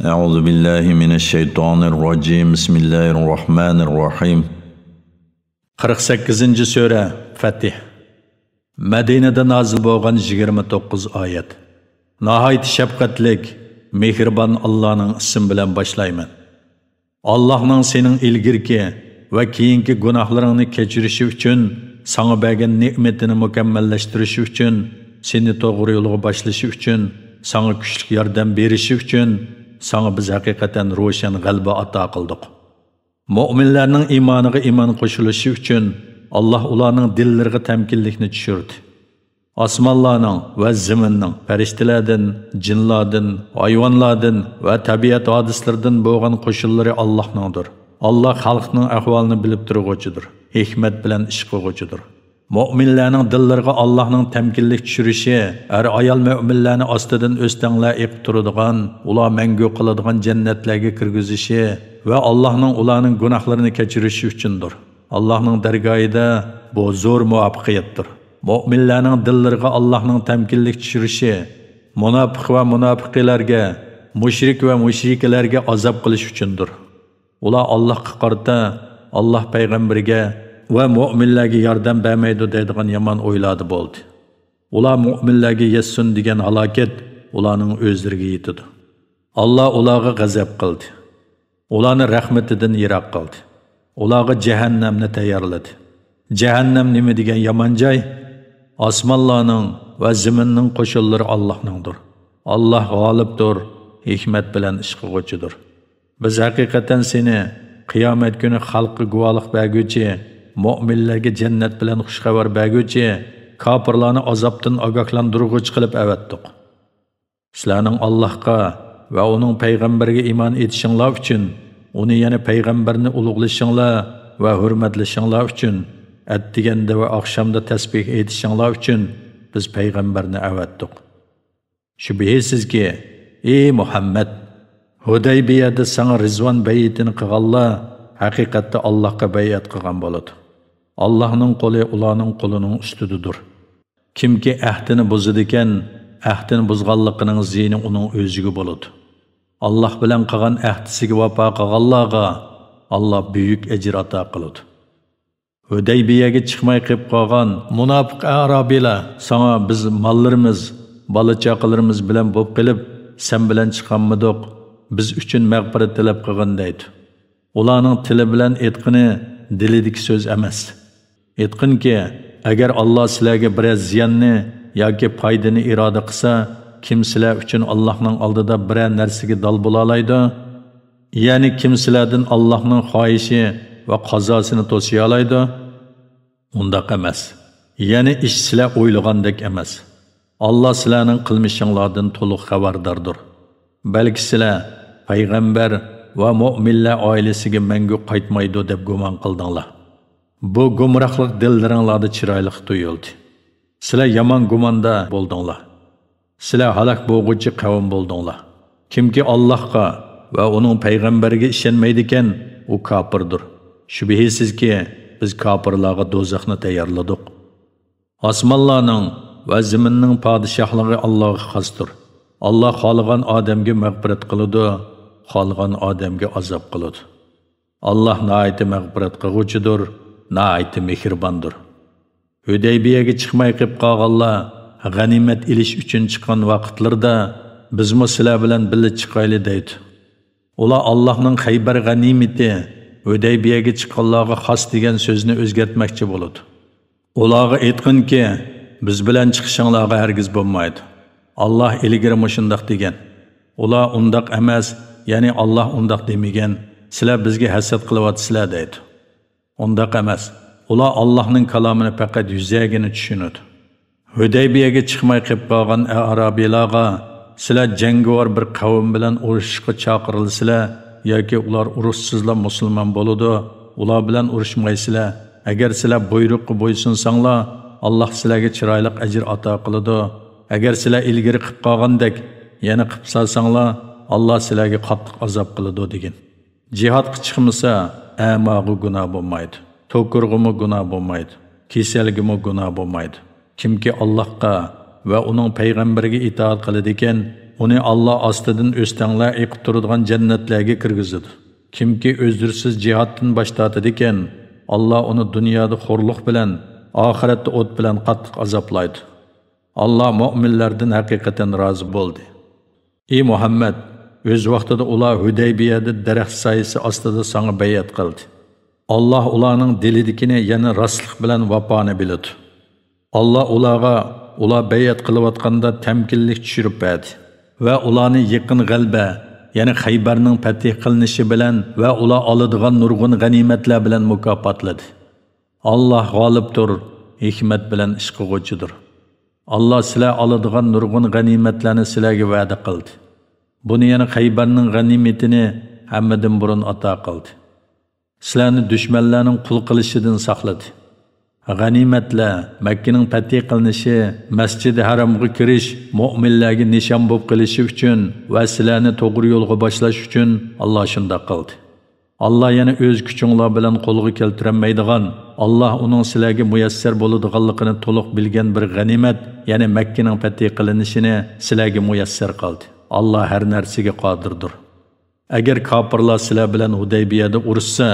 أعوذ بالله من الشيطان الرجيم بسم الله الرحمن الرحيم 48. Sure Fatih Medine'de nazil bo'lgan 29 oyat. Nahayt şefqatlik, mehriban Allah'ın ismi bilan boshlayman. Allah'ın senin ilgirki ve keyinki günahlarını kechirishi uchun, sana bergan ne'matini mukammallashtirishi uchun, seni to'g'ri yo'lga boshlashi uchun, sana kuchli yordam berishi uchun, sana biz haqiqatan ro'shan g'alaba ato qildik. Mu'minlarning iymoniga iymon qo'shilishi uchun Allah ularning dillariga tamkinlikni tushirdi. Osmonlarning va zaminning, farishtalardan, jinlardan, hayvonlardan va tabiat hodislaridan bo'lgan qo'shinlari Allohningdir. Allah xalqning ahvolini bilib turg'uchidir, hikmat bilan ish qilg'uchidir. Mu'minlarning dillariga Allohning tamkinlik tushirishi, ayol mu'minlarni ostidan o'stanglar eqib turadigan, ular mangu qiladigan jannatlarga kirgizishi va Allohning ularning gunohlarini kechirishi uchundir. Allohning dargohida bu zo'r muvaffaqiyatdir. Mu'minlarning dillariga Allohning tamkinlik tushirishi, munofiq va munofiqlarga, mushrik va mushrikalarga azob qilish uchundir. Ular Allohga qarata, Alloh payg'ambariga va mu'minlarga yordam bermaydi deydigan yomon o'yladi bo'ldi. Ular mu'minlarga yetsin degan halokat ularning o'zlariga yetdi. Alloh ularga g'azab qildi. Ularni rahmatidan yiroq qildi. Ularga jahannamni tayyorladi. Jahannam nima degan yomon joy? Osmonlarning va zaminning qo'shinlari Allohningdir. Alloh g'olibdir, hikmat bilan ish qiluvchidir. Biz haqiqatan seni qiyomat kuni xalqqa guvohlik berguvchi, mu'minlarga jannat bilan xushxabar berguvchi, kofirlarni azobdan ogohlantiruvchi qilib avatdik. Sizlarning Allohga va uning payg'ambariga iymon etishinglar uchun, uni yana payg'ambarni ulug'lashinglar va hurmatlashinglar uchun, atdiganda va oqshomda tasbih etishinglar uchun biz payg'ambarni avatdik. Shubhisizki, ey Muhammad, Hudaybiyada sana Rizvan bay'atini qilganlar haqiqatda Allohga bay'at qilgan bo'ladi. Allohning qo'li ularning qo'lining ustidadir. Kimki ahdini buzadi ekan, ahdini buzganligining ziyni uning o'ziga bo'ladi. Alloh bilan qilgan ahdisiga vafo qilganlarga Alloh buyuk ajr ato qiladi. Hudaybiyaga chiqmay qolib qolgan munofiq arabiylar sana biz mollarimiz, bola-chaqalarimiz bilan bo'lib qilib, sen bilan chiqanmidik, biz uchun mag'firat talab qilgan deydi. Ularning tili bilan aytqini dilidagi so'z emas. Aytqinki, agar Alloh sizlarga biroz ziyonni yoki foydani iroda qilsa, kim sizlar uchun Allohning oldida biror narsaga dal bo'la oladi? Ya'ni kim sizlardan Allohning xohishi va qazosini to'siy oladi? Undaq emas. Ya'ni ish sizlar o'ylagandek emas. Alloh sizlarning qilmishinglardan to'liq xabardordir. Balki sizlar payg'ambar va mu'minlar oilasiga mangu qaytmaydi deb gumon qildinglar. Bu gumrohlik dillaringlarda chiroyli tuyuldi. Sizlar yomon gumonda bo'ldinglar. Sizlar halok bo'lg'uchi qavm bo'ldinglar. Kimki Allohga va uning payg'ambariga ishonmaydi ekan, u kofirdir. Shubhisizki, biz kofirlarga do'zaxni tayyorladik. Osmonlarning va zaminning podshohligi Allohga xosdir. Allah xohlagan odamga mag'firat qiladi, xohlagan odamga azob qiladi. Allah nihoyat mag'firat qiluvchidir, nihoyat mehribondir. Hudaybiyaga chiqmay qolib qolganlar g'animat ilish uchun chiqqan vaqtlarda bizmi sizlar bilan birga chiqayli deydi. Ular Allohning Xaybar g'animati Hudaybiyaga chiqqanlarga xos degan so'zni o'zgartmoqchi bo'ladi. Ularga aytqinki, biz bilan chiqishinglarga hargiz bo'lmaydi. Allah ilgari mushundaq degan. Ular undaq emas, ya'ni Allah undaq demagan. Sizlar bizga hasad qilyapsizlar deydi. Undaq emas. Ular Allohning kalomini faqat yuzagini tushunadi. Hudaybiyaga chiqmay qolib qolgan arabiylarga sizlar jangovar bir qavm bilan urushga chaqirilsizlar yoki ular urushsizlar musulmon bo'ladi, ular bilan urushmaysizlar. Agar sizlar buyruqqa bo'ysunsanglar, Alloh sizlarga chiroyli ajr ato qiladi. Agar sizlar ilgari qilib qolgandek yana qilib salsanglar, Alloh sizlarga qattiq azob qiladi degan. Jihadga chiqmasa, amag'i gunoh bo'lmaydi. To'kurg'imi gunoh bo'lmaydi. Kasalgimi gunoh bo'lmaydi. Kimki Allohga va uning payg'ambariga itoat qiladi ekan, uni Allah ostidan o'stanglar eqib turadigan jannatlarga kirgizadi. Kimki o'zdirsiz jihoddan bosh tortadi ekan, Allah uni dunyoda xo'rliq bilan, oxiratda o't bilan qattiq azoblaydi. Allah mu'minlardan haqiqatan rozi bo'ldi. Ey Muhammad, o'z vaqtida ular Hudaybiyada daraxt soyasi ostida sana bayat qildi. Allah ularning dilidikini yana rostlik bilan vafoni biladi. Allah ular bayat qilayotganda tamkinlik tushirib berdi va ularni yaqin g'alba, ya'ni Xaybarning fath qilinishi bilan va ular oladigan nurg'un g'animatlar bilan mukofotladi. Allah g'olibdir, hikmat bilan ish qiluvchidir. Allah sizlar oladigan nurg'un g'animatlarni sizlarga va'da qildi. Buni yana Xaybarning g'animatini hammadan burun ato qildi. Sizlarni dushmanlarning qul qilishidan saqladi. G'animatlar, Makkaning fath qilinishi, Masjid-i Haramga kirish, mu'minlarga nishon bo'lib qilishi uchun va sizlarni to'g'ri yo'lga boshlash uchun Allah shunday qildi. Allah yana o'z kuchinglar bilan qo'lga keltirolmaydigan, Allah uning sizlarga muyassar bo'ladiganligini to'liq bilgan bir g'animat, ya'ni Makkaning fath qilinishini sizlarga muyassar qildi. Allah har narsaga qodirdir. Agar kofirlar sizlar bilan Hudaybiyada urushsa,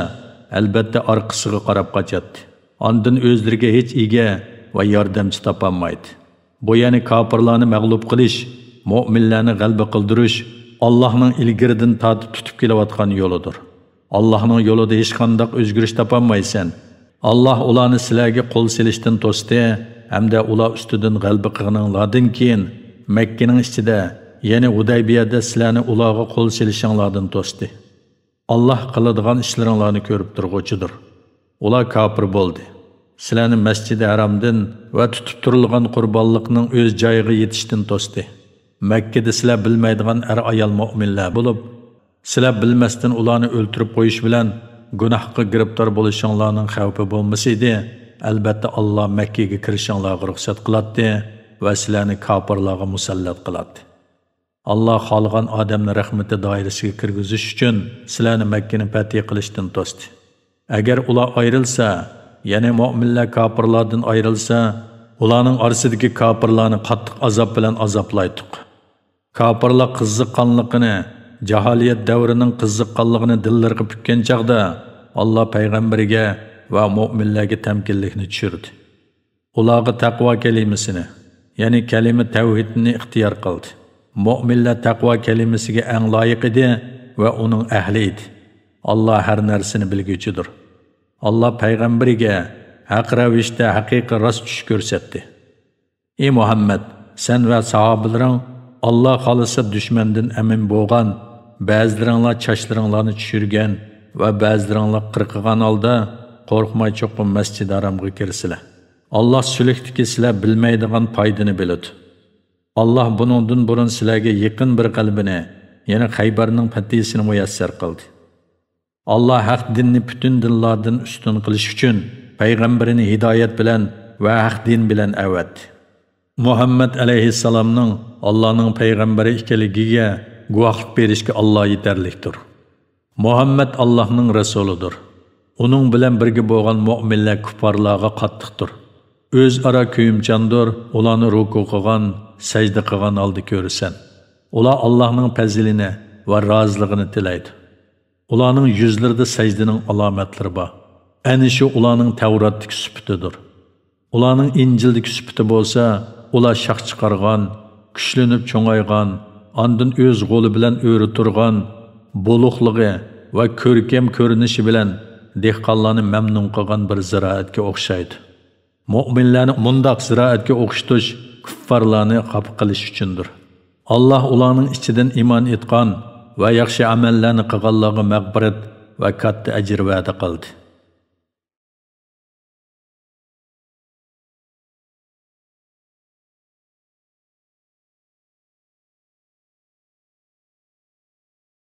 albatta orqasiga qarab qochadi. Ondan o'zlariga hech ega va yordamchi topolmaydi. Bu ya'ni kofirlarni mag'lub qilish, mu'minlarni g'alaba qildirish Allohning ilgiridan tortib tutib kelayotgan yo'lidir. Allohning yo'lida hech qanday o'zgarish topolmaysan. Allah ularni sizlarga qo'l silishdan to'sdi hamda ular ustidan g'alaba qilganlardan keyin Makkaning ichida, ya'ni Hudaybiyada sizlarni ularga qo'l silishinglardan to'sdi. Allah qiladigan ishlaringlarni ko'rib turg'uchidir. Ular kafir bo'ldi. Sizlarni Masjid-i Haramdan va tutib turilgan qurbonlikning o'z joyiga yetishdan to'sdi. Makkada sizlar bilmaydigan ayol mu'minlar bo'lib, sizlar bilmasdan ularni o'ltirib qo'yish bilan gunohga giribtor bo'lishinglarning xavfi bo'lmasa edi, albatta Allah Makkaga kirishinglarga ruxsat qiladi va sizlarni kofirlarga musallat qiladi. Allah xolgan odamni rahmati doirasiga kirgizish uchun sizlarni Makkani fath qilishdan to'sdi. Agar ular ayrilsa, ya'ni mu'minlar kofirlardan ayrilsa, ularning orasidagi kofirlarni qattiq azob bilan azoblaydik. Kofirlar qiziqqanligini, jaholiyat davrining qiziqqanligini dillariga pukkan chaqda Allah payg'ambariga va mu'minlarga tamkinlikni tushirdi. Ularga taqvo kalimasini, ya'ni kalima tavhidni ixtiyor qildi. Mu'minlar taqvo kalimasiga eng loyiq edi va uning ahli edi. Allah har narsani bilguchidir. Allah payg'ambariga haq ravishda haqiqiy rost tush ko'rsatdi. Ey Muhammad, sen va sahobalarning Allah xolisa dushmandan amin bo'lgan, ba'zilaringlar chachlaringlarni tushirgan va ba'zilaringlar qirqigan holda qo'rqmay cho'qib Masjid-i Haramga kirsizlar. Allah sulhdagi sizlar bilmaydigan foydani biladi. Allah buningdan burun sizlarga yaqin bir qalbini, ya'ni Xaybarning fathisini muyassar qildi. Allah haq dinni bütün dinlardan ustun qilish uchun payg'ambarini hidoyat bilan va haq din bilan avatdi. Muhammad alayhissalomning Allohning payg'ambari ekanligiga guvohlik berishga Allah yetarlikdir. Muhammad Allohning rasulidir. Uning bilan birga bo'lgan mu'minlar kuffarlarga qattiqdir. O'zaro kuyimchandir, ularni ruku qilgan, sajda qilgan holda ko'rsan. Ular Allohning fazilini va roziligini tilaydi. Ularning yuzlarida sajdaning alomatlari bor. Ana shu ularning Tavratdagi sifatidir. Ularning Injildagi sifati bo'lsa, ular shaq chiqargan, kuchlanib cho'ngaygan, ondan o'z qo'li bilan o'ri turgan, buluqligi va ko'rkam ko'rinishi bilan dehqonlarni mamnun qilgan bir ziroatga o'xshaydi. Mu'minlarni mundoq ziroatga o'xshatish kuffarlarni xafa qilish uchundir. Allah ularning ichidan iymon etgan va yaxshi amallarni qilganlarga mag'firat va katta ajr va'da qildi.